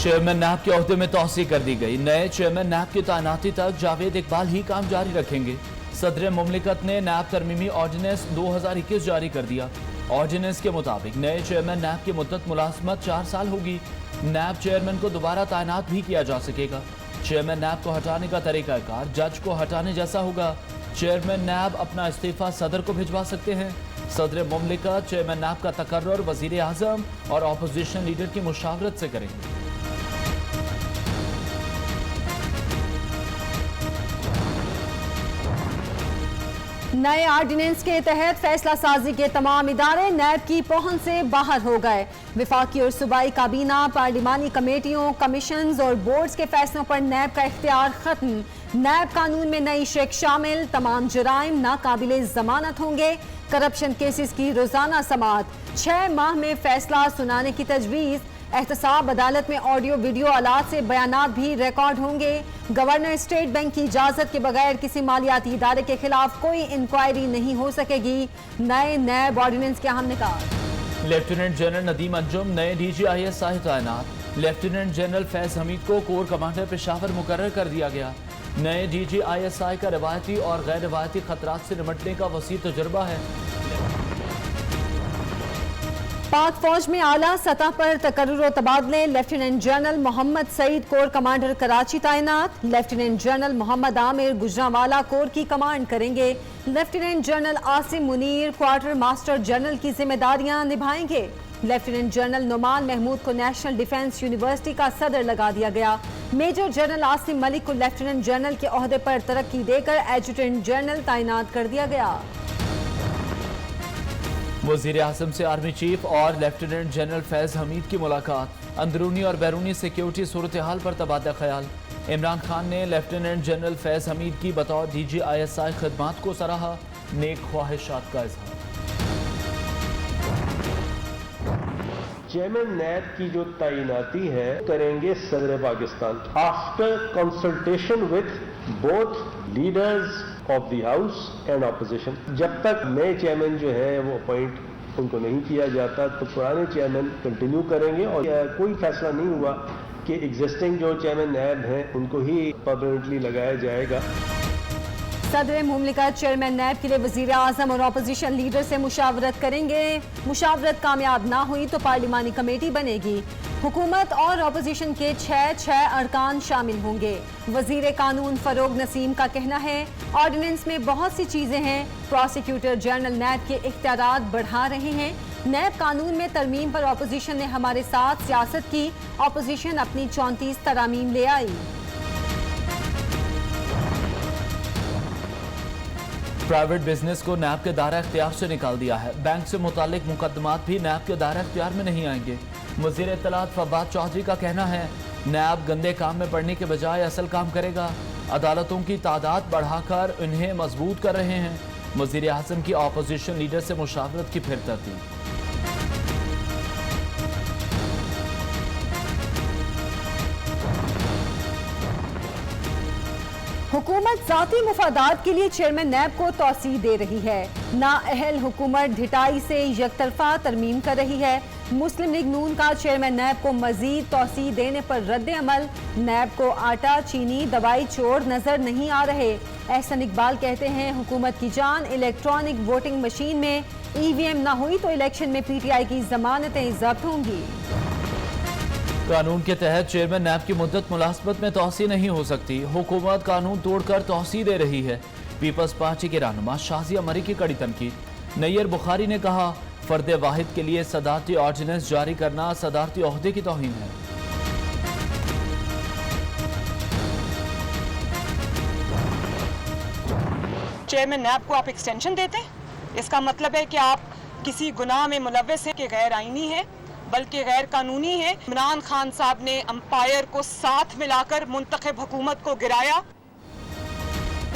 Chairman नैब के ओहदे में तौसी कर दी गई। नए चेयरमैन नैब की तैनाती तक जावेद इकबाल ही काम जारी रखेंगे। सदर मुमलिकत ने नैब तरमीमी ऑर्डिनेंस 2021 जारी कर दिया। ऑर्डिनेंस के मुताबिक नए चेयरमैन नैब की मुद्दत मुलाजमत 4 साल होगी। नैब चेयरमैन को दोबारा तैनात भी किया जा सकेगा। चेयरमैन नैब को हटाने का तरीकाकार जज को हटाने जैसा होगा। चेयरमैन नैब अपना इस्तीफा सदर को भिजवा सकते हैं। सदर मुमलिकत चेयरमैन नैब का तकर्रुर वजीर आजम और अपोजिशन लीडर की मुशावरत से करेंगे। नए ऑर्डिनेंस के तहत फैसला साजी के तमाम इदारे नैब की पहुंच से बाहर हो गए। विफाकी और सूबाई काबीना, पार्लिमानी कमेटियों, कमीशंस और बोर्ड्स के फैसलों पर नैब का इख्तियार खत्म। नैब कानून में नई शेख शामिल, तमाम जराइम नाकाबिले जमानत होंगे। करप्शन केसेस की रोजाना समाअत, 6 माह में फैसला सुनाने की तजवीज़। एहतसाब अदालत में ऑडियो वीडियो आलात से बयानात भी रिकॉर्ड होंगे। गवर्नर स्टेट बैंक की इजाजत के बगैर किसी मालियाती इदारे के खिलाफ कोई इंक्वायरी नहीं हो सकेगी। नए नैब ऑर्डिनेंस के अहम निकात। लेफ्टिनेंट जनरल नदीम अंजुम नए DGISI तैनात। लेफ्टिनेंट जनरल फैज हमीद को कोर कमांडर पेशावर मुकर्रर कर दिया गया। नए DGISI का रवायती और गैर रवायती खतरात से निपटने का वसी तजुर्बा है। पाक फौज में आला सतह पर तकर्रुर और तबादले। Lieutenant general Mohammad Saeed corps commander Karachi तैनात। Lieutenant general Mohammad Amir Gujranwala corps की कमांड करेंगे। Lieutenant general Asim Munir quarter master general की जिम्मेदारियां निभाएंगे। लेफ्टिनेंट जनरल नुमान महमूद को नेशनल डिफेंस यूनिवर्सिटी का सदर लगा दिया गया। मेजर जनरल आसिम मलिक को लेफ्टिनेंट जनरल के ओहदे पर तरक्की देकर एडजुटेंट जनरल तैनात कर दिया गया। वजीर आजम से आर्मी चीफ और लेफ्टिनेंट जनरल फैज हमीद की मुलाकात। अंदरूनी और बैरूनी सिक्योरिटी सूरत हाल पर तबादला ख्याल। इमरान खान ने लेफ्टिनेंट जनरल फैज हमीद की बतौर DGISI खदमात को सराहा। नेक ख्वाहिशात का इजहार। चेयरमैन नैब की जो तैनाती है करेंगे सदर Pakistan after consultation with both leaders of the house and opposition. जब तक नए चेयरमैन जो है वो अपॉइंट उनको नहीं किया जाता तो पुराने चेयरमैन कंटिन्यू करेंगे और कोई फैसला नहीं हुआ कि एग्जिस्टिंग जो चेयरमैन नैब हैं उनको ही परमानेंटली लगाया जाएगा। सदर मुमलिकत चेयरमैन नैब के लिए वजीर आजम और अपोजिशन लीडर से मुशावरत करेंगे। मुशावरत कामयाब ना हुई तो पार्लिमानी कमेटी बनेगी। हुकूमत और अपोजिशन के 6 अरकान शामिल होंगे। वजीर कानून फरोग नसीम का कहना है ऑर्डिनेंस में बहुत सी चीजें हैं। प्रोसिक्यूटर जनरल नैब के इख्तियारात बढ़ा रहे हैं। नैब कानून में तरमीम पर अपोजिशन ने हमारे साथ सियासत की। अपोजिशन अपनी 34 तरामीम ले आई। प्राइवेट बिजनेस को नैब के दायरा इख्तियार से निकाल दिया है। बैंक से मुतालिक मुकदमात भी नैब के दायरा इख्तियार में नहीं आएंगे। वज़ीर इत्तलात फवाद चौधरी का कहना है नैब गंदे काम में पड़ने के बजाय असल काम करेगा। अदालतों की तादाद बढ़ाकर इन्हें मजबूत कर रहे हैं। वज़ीर आज़म की अपोजिशन लीडर से मुशावरत की फिर तरतीब। हुकूमत जाती मुफादात के लिए चेयरमैन नैब को तौसीह दे रही है। नाअहल हुकूमत ढिटाई से यकतरफा तरमीम कर रही है। मुस्लिम लीग नून का चेयरमैन नैब को मजीद तौसीह देने पर रद्द अमल। नैब को आटा, चीनी, दवाई चोर नजर नहीं आ रहे। एहसन इकबाल कहते हैं हुकूमत की जान इलेक्ट्रॉनिक वोटिंग मशीन में EVM ना हुई तो इलेक्शन में PTI की जमानतें जब्त होंगी। कानून के तहत चेयरमैन नैब की मुद्दत मुलाजमत में तौसीह नहीं हो सकती। हुकूमत कानून तोड़कर तौसीह दे रही है। पीपल्स पार्टी के रहनुमा शाजिया मरी की कड़ी तनकीद। नैयर बुखारी ने कहा फर्द वाहिद के लिए सदारती ऑर्डिनेंस जारी करना सदारती ओहदे की तौहीन है। चेयरमैन नैब को आप एक्सटेंशन देते हैं, इसका मतलब है कि आप किसी गुनाह में मुलव्वस हैं कि गैर आईनी है बल्कि गैर कानूनी है। इमरान खान साहब ने अंपायर को साथ मिलाकर मुंतखब हुकूमत को गिराया।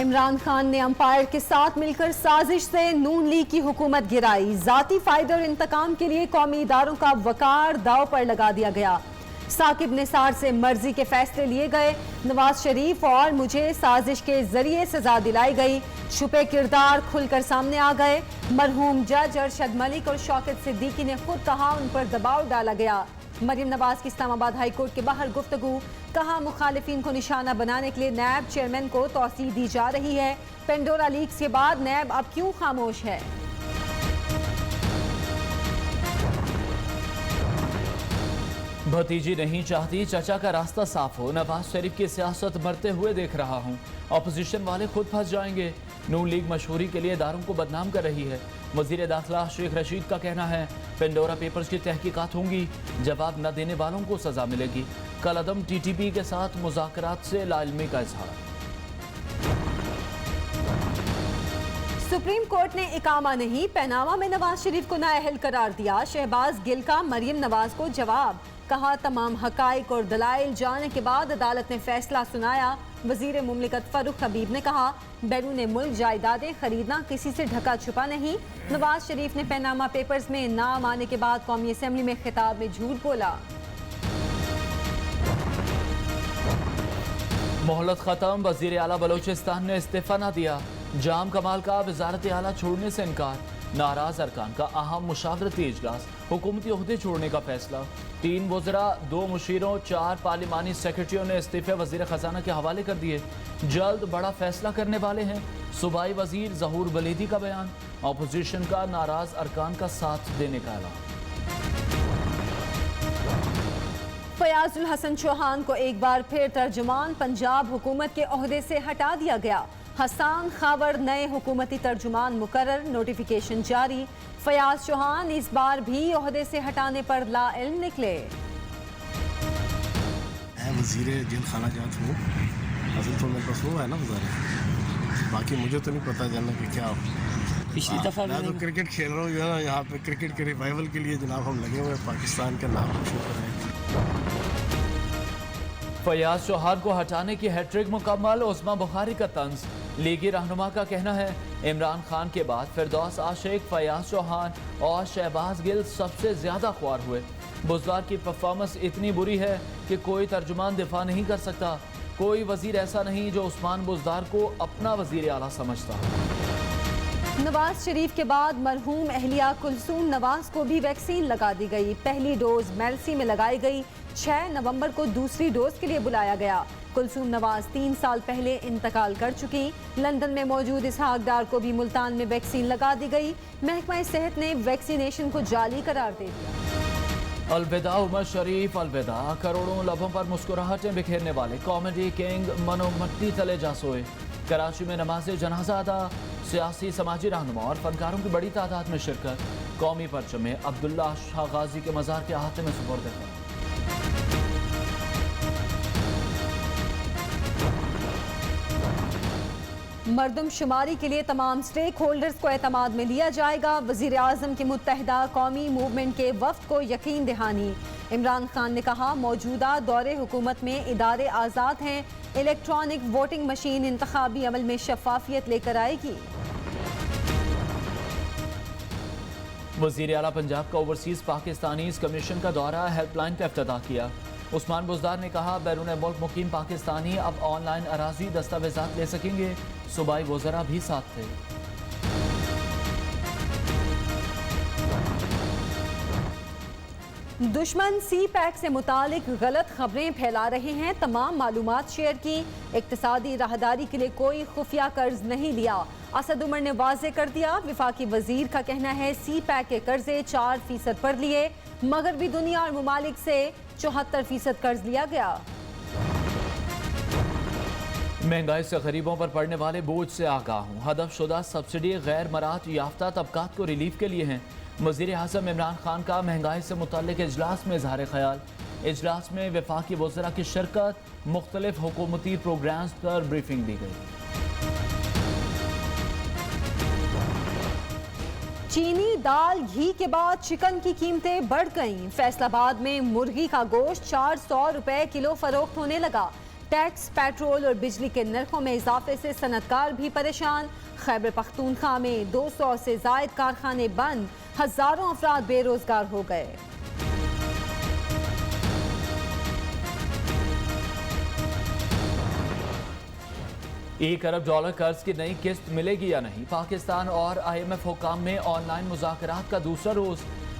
इमरान खान ने अंपायर के साथ मिलकर साजिश से नून लीग की हुकूमत गिराई। जाती फायदे और इंतकाम के लिए कौमी इदारों का वकार दाव पर लगा दिया गया। साकिब निसार से मर्जी के फैसले लिए गए। नवाज शरीफ और मुझे साजिश के जरिए सजा दिलाई गई। छुपे किरदार खुलकर सामने आ गए। मरहूम जज अरशद मलिक और शौकत सिद्दीकी ने खुद कहा उन पर दबाव डाला गया। मरियम नवाज की इस्लामाबाद हाई कोर्ट के बाहर गुफ्तगू, कहा मुखालिफिन को निशाना बनाने के लिए नैब चेयरमैन को तौसीह दी जा रही है। पेंडोरा लीक्स के बाद नैब अब क्यों खामोश है? भतीजी नहीं चाहती चचा का रास्ता साफ हो। नवाज शरीफ की सियासत मरते हुए देख रहा हूँ। ऑपोजिशन वाले खुद फंस जाएंगे। नून लीग मशहूरी के लिए इदारों को बदनाम कर रही है। वजीर दाखिला शेख रशीद का कहना है पेंडोरा पेपर्स की तहकीकात होंगी, जवाब न देने वालों को सजा मिलेगी। कल अदम टीटीपी के साथ मुज़ाकरात से लाइल्मी का इजहार। सुप्रीम कोर्ट ने इकामा नहीं, पनामा में नवाज शरीफ को नाअहल करार दिया। शहबाज गिल का मरियम नवाज को जवाब, कहा तमाम हकाइक और दलाइल जाने के बाद अदालत ने फैसला सुनाया। वजीर मुमलिकत फारूक हबीब ने कहा बैरून मुल्क जायदादें खरीदना किसी से ढका छुपा नहीं। नवाज शरीफ ने पनामा पेपर्स में नाम आने के बाद कौमी असम्बली में खिताब में झूठ बोला। मोहलत खत्म, वजीर आला बलोचिस्तान ने इस्तीफा न दिया। जाम कमाल का वजारत आला छोड़ने से इनकार। नाराज अरकान का अहम मुशावरती इजलास, हुकूमती ओहदे छोड़ने का फैसला। 3 वज़रा, 2 मुशीरों, 4 पार्लिमानी सेक्रेटरियों ने इस्तीफे वजीर खजाना के हवाले कर दिए। जल्द बड़ा फैसला करने वाले हैं। सूबाई वजीर जहूर बलीदी का बयान, अपोजिशन का नाराज अरकान का साथ देने का ऐलान। फयाजुल हसन चौहान को एक बार फिर तर्जुमान पंजाब हुकूमत के ओहदे से हटा दिया गया। हसान खावर नए हुकूमती तर्जुमान मुकर्रर, नोटिफिकेशन जारी। फयाज चौहान इस बार भी ओहदे से हटाने पर लाइल्म निकले। मैं वज़ीर जेल खाना जात हूँ, असल तो मेरे पास वो है ना वज़ारत, बाकी मुझे तो नहीं पता जानना कि क्या हो। पिछली दफ़ा मैं तो क्रिकेट खेल रहा हूँ जो है ना, यहाँ पे क्रिकेट के रिवाइवल के लिए जनाब हम लगे हुए हैं, पाकिस्तान का नाम रोशन कर रहे हैं। फयाज चौहान को हटाने की हैट्रिक मुकम्मल, उस्मा बुखारी का तंज। लीगी रहनुमा का कहना है इमरान खान के बाद फिरदौस आशिक, फयाज चौहान और शहबाज गिल सबसे ज्यादा ख्वार हुए। बुज़दार की परफॉर्मेंस इतनी बुरी है कि कोई तर्जुमान दिफा नहीं कर सकता। कोई वजीर ऐसा नहीं जो उस्मान बुज़दार को अपना वजीर आला समझता। नवाज शरीफ के बाद मरहूम अहलिया कुलसूम नवाज को भी वैक्सीन लगा दी गई। पहली डोज मेलसी में लगाई गई। 6 नवंबर को दूसरी डोज के लिए बुलाया गया। कुलसूम नवाज 3 साल पहले इंतकाल कर चुकी। लंदन में मौजूद इसहाक डार को भी मुल्तान में वैक्सीन लगा दी गई। महकमा सेहत ने वैक्सीनेशन को जाली करार दे दिया। अलविदा उमर शरीफ, अलविदा। करोड़ों लबों पर मुस्कुराहटें बिखेरने वाले कॉमेडी किंग मनो मट्टी तले जा सोए। कराची में नमाज जनाजा अदा। सियासी समाजी रहनुमा और फनकारों की बड़ी तादाद में शिरकत। कौमी परचम में अब्दुल्ला शाह गाजी के मज़ार के अहाते में सुपुर्द किया। मरदमशुमारी के लिए तमाम स्टेक होल्डर्स को एतमाद में लिया जाएगा। वज़ीर आज़म की मुत्तहिदा कौमी मूवमेंट के वफ़्द को यकीन दहानी। इमरान खान ने कहा मौजूदा दौरे हुकूमत में इदारे आज़ाद हैं। इलेक्ट्रॉनिक वोटिंग मशीन इंतखाबी अमल में शफाफियत लेकर आएगी। वज़ीर आला पंजाब का ओवरसीज़ पाकिस्तानीज़ कमीशन का दौरा, हेल्पलाइन का इफ्तिताह किया। उस्मान बुज़दार ने कहा बैरून मुल्क मुकीम पाकिस्तानी अब ऑनलाइन अराजी दस्तावेजात ले सकेंगे। सूबाई वज़रा भी साथ थे। दुश्मन सी पैक से मुतालिक गलत खबरें फैला रहे हैं। तमाम मालूमात शेयर की। इक्तिसादी राहदारी के लिए कोई खुफिया कर्ज नहीं लिया। असद उमर ने वाज़े कर दिया। विफाकी वजीर का कहना है सी पैक के कर्जे 4% पर लिए। मगरबी दुनिया और ममालिक से 74% कर्ज लिया गया। महंगाई से गरीबों पर पड़ने वाले बोझ से आगाह हूँ। हदफशुदा सब्सिडी गैर मरात याफ्ता तबकात को रिलीफ के लिए हैं। वज़ीर आज़म इमरान खान का महंगाई से मुताल्लिक़ इजलास में इज़हार ख्याल। इजलास में वफाकी वज़रा की शिरकत। मुख्तलिफ हुकूमती प्रोग्राम्स पर ब्रीफिंग दी गई। चीनी, दाल, घी के बाद चिकन की कीमतें बढ़ गईं। फैसलाबाद में मुर्गी का गोश्त 400 रुपए किलो फरोख्त होने लगा। टैक्स, पेट्रोल और बिजली के नरखों में इजाफे से सनतकार भी परेशान। खैबर पख्तूनख्वा में 200 से जायद कारखाने बंद। हजारों अफराद बेरोजगार हो गए। $1 अरब कर्ज की नई किस्त मिलेगी या नहीं। पाकिस्तान और IMF हुकाम में ऑनलाइन मुज़ाकरात का दूसरा रोज।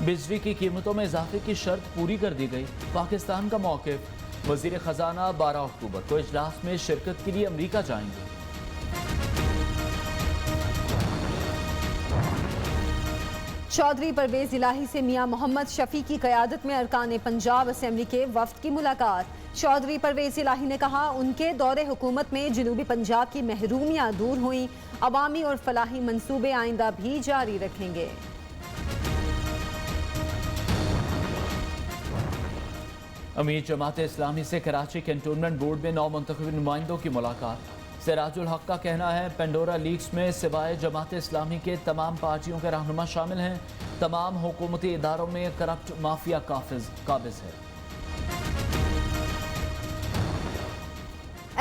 बिजली की कीमतों में इजाफे की शर्त पूरी कर दी गई। पाकिस्तान का मौक़िफ़। वज़ीर ख़जाना 12 अक्टूबर को इजलास में शिरकत के लिए अमरीका जाएंगे। चौधरी परवेज इलाही से मियां मोहम्मद शफी की क़यादत में अरकान पंजाब असेंबली के वफ्द की मुलाकात। चौधरी परवेज इलाही ने कहा, उनके दौरे हुकूमत में जनूबी पंजाब की महरूमियां दूर हुई। अवामी और फलाही मंसूबे आइंदा भी जारी रखेंगे। अमीर जमात इस्लामी से कराची कैंटोनमेंट बोर्ड में 9 मुंतखब नुमाइंदों की मुलाकात। सिराजुल हक का कहना है, पेंडोरा लीक्स में सिवाय जमात इस्लामी के तमाम पार्टियों के रहनुमा शामिल हैं। तमाम हुकूमती इदारों में करप्ट माफिया काबिज है।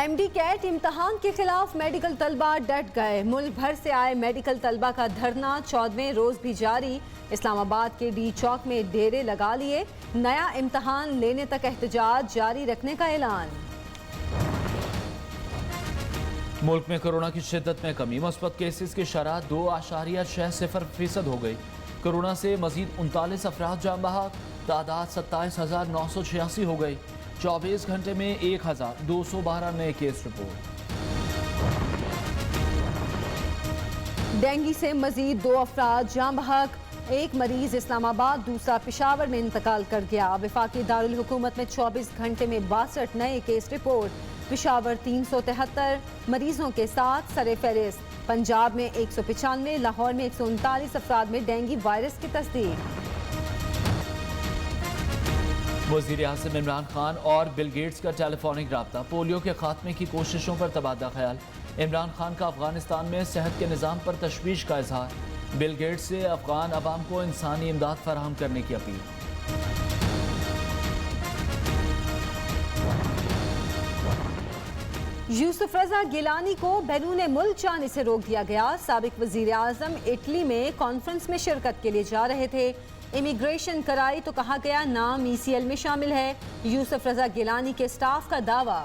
MD कैट इम्तहान के खिलाफ मेडिकल तलबा डट गए। मुल्क भर से आए मेडिकल तलबा का धरना 14वें रोज भी जारी। इस्लामाबाद के डी चौक में डेरे लगा लिए। नया इम्तहान लेने तक एहतजाज जारी रखने का ऐलान। मुल्क में कोरोना की शिद्दत में कमी। मुस्बत केसेस की शरह 2.60% हो गई। कोरोना से मजीद 39 अफराद जान बहक। तादाद 27,986 हो गई। 24 घंटे में 1,212 नए केस रिपोर्ट। डेंगू से मजीद 2 अफराद जान बहक। एक मरीज इस्लामाबाद, दूसरा पेशावर में इंतकाल कर गया। वफाकी दारुल हुकूमत में 24 घंटे में 62 नए केस रिपोर्ट। पेशावर 373 मरीजों के साथ सरे फहरिस्त। पंजाब में 195, लाहौर में 139 अफराद में डेंगू वायरस की तस्दीक। वज़ीर आज़म इमरान खान और बिल गेट्स का टेलीफोनिक राब्ता। पोलियो के खात्मे की कोशिशों पर तबादला ख्याल। इमरान खान का अफगानिस्तान में सेहत के निज़ाम पर तशवीश का इजहार। बिल गेट्स से अफगान अवाम को इंसानी इमदाद फराहम करने की अपील। यूसुफ रजा गिलानी को बैरून मुल्क जाने से रोक दिया गया। साबिक वजीर आजम इटली में कॉन्फ्रेंस में शिरकत के लिए जा रहे थे। इमिग्रेशन कराई तो कहा गया नाम ECL में शामिल है। यूसुफ रजा गिलानी के स्टाफ का दावा।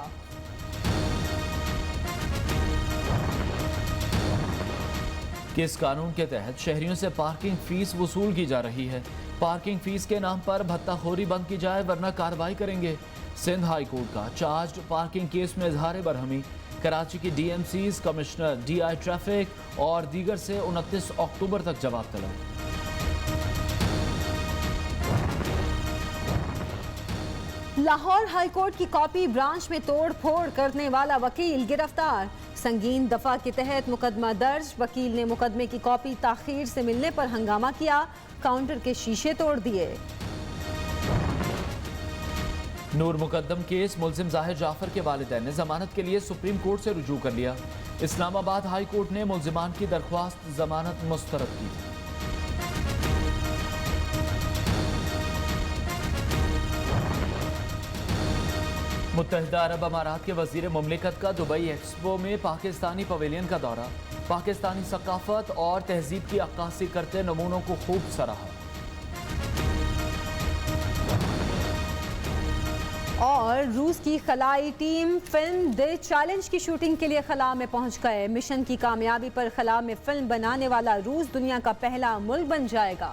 किस कानून के तहत शहरियों से पार्किंग फीस वसूल की जा रही है? पार्किंग फीस के नाम पर भत्ताखोरी बंद की जाए वरना कार्रवाई करेंगे। सिंध हाई कोर्ट का चार्ज पार्किंग केस में इजहार बरहमी। कराची की DMCs, कमिश्नर DI ट्रैफिक और दीगर से 29 अक्टूबर तक जवाब तलब। लाहौर हाई कोर्ट की कॉपी ब्रांच में तोड़ फोड़ करने वाला वकील गिरफ्तार। संगीन दफा के तहत मुकदमा दर्ज। वकील ने मुकदमे की कॉपी ताखीर से मिलने पर हंगामा किया। काउंटर के शीशे तोड़ दिए। नूर मुकद्दम केस मुलजिम जाहिर जाफर के वालिदैन ने जमानत के लिए सुप्रीम कोर्ट से रुजू कर लिया। इस्लामाबाद हाई कोर्ट ने मुलजिमान की दरख्वास्त जमानत मुस्तरद की। मुत्तहिदा अरब अमारात के वजीर मुमलिकत का दुबई एक्सपो में पाकिस्तानी पवेलियन का दौरा। पाकिस्तानी सकाफत और तहजीब की अक्कासी करते नमूनों को खूब सराहा। और रूस की खलाई टीम फिल्म द चैलेंज की शूटिंग के लिए खला में पहुंच गए। मिशन की कामयाबी पर खला में फिल्म बनाने वाला रूस दुनिया का पहला मुल्क बन जाएगा।